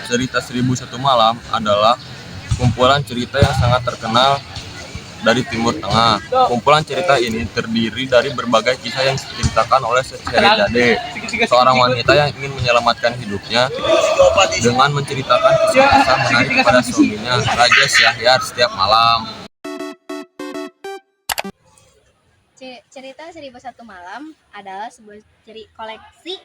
cerita Seribu Satu Malam adalah kumpulan cerita yang sangat terkenal dari Timur Tengah. Kumpulan cerita ini terdiri dari berbagai kisah yang diceritakan oleh Secheridade, seorang wanita yang ingin menyelamatkan hidupnya dengan menceritakan kisah-kisah menarik kepada suaminya, Raja Syahyar, setiap malam. Cerita Seribu Satu Malam adalah sebuah koleksi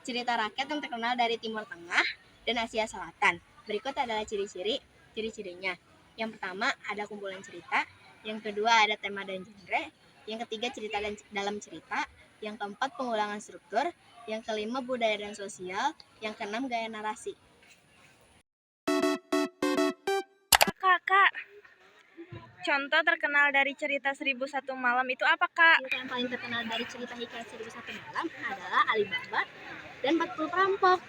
cerita rakyat yang terkenal dari Timur Tengah dan Asia Selatan. Berikut adalah ciri-cirinya. Yang pertama ada kumpulan cerita, yang kedua ada tema dan genre, yang ketiga cerita dalam cerita, yang keempat pengulangan struktur, yang kelima budaya dan sosial, yang keenam gaya narasi. Kak, contoh terkenal dari cerita Seribu Satu Malam itu apa, Kak? Cerita yang paling terkenal dari cerita hikayat Seribu Satu Malam adalah Alibaba dan 40 Perampok.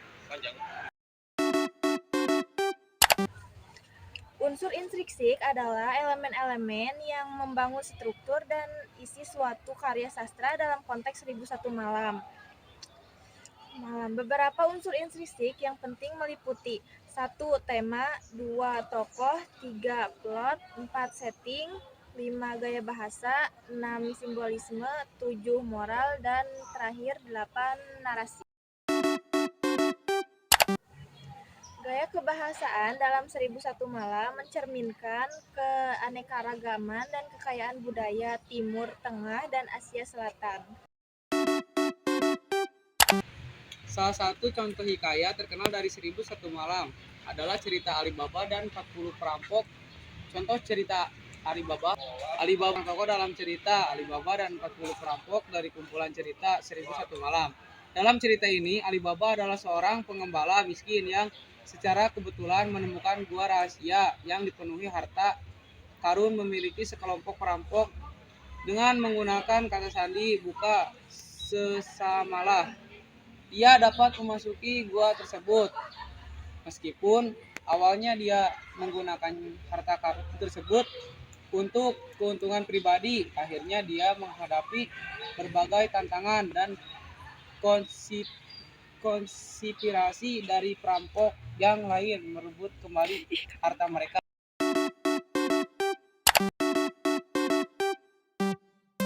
Unsur intrinsik adalah elemen-elemen yang membangun struktur dan isi suatu karya sastra dalam konteks Seribu Satu Malam. Beberapa unsur intrinsik yang penting meliputi 1. Tema, 2. Tokoh, 3. Plot, 4. Setting, 5. Gaya bahasa, 6. Simbolisme, 7. Moral, dan terakhir 8. Narasi. Gaya kebahasaan dalam Seribu Satu Malam mencerminkan keanekaragaman dan kekayaan budaya Timur Tengah dan Asia Selatan. Salah satu contoh hikayat terkenal dari Seribu Satu Malam adalah cerita Alibaba dan 40 Perampok. Contoh cerita Alibaba tokoh dalam cerita Alibaba dan 40 Perampok dari kumpulan cerita Seribu Satu Malam. Dalam cerita ini, Alibaba adalah seorang pengembala miskin yang secara kebetulan menemukan gua rahasia yang dipenuhi harta karun memiliki sekelompok perampok. Dengan menggunakan kata sandi buka sesamalah, ia dapat memasuki gua tersebut. Meskipun awalnya dia menggunakan harta karun tersebut untuk keuntungan pribadi, akhirnya dia menghadapi berbagai tantangan dan konspirasi dari perampok yang lain merebut kembali harta mereka.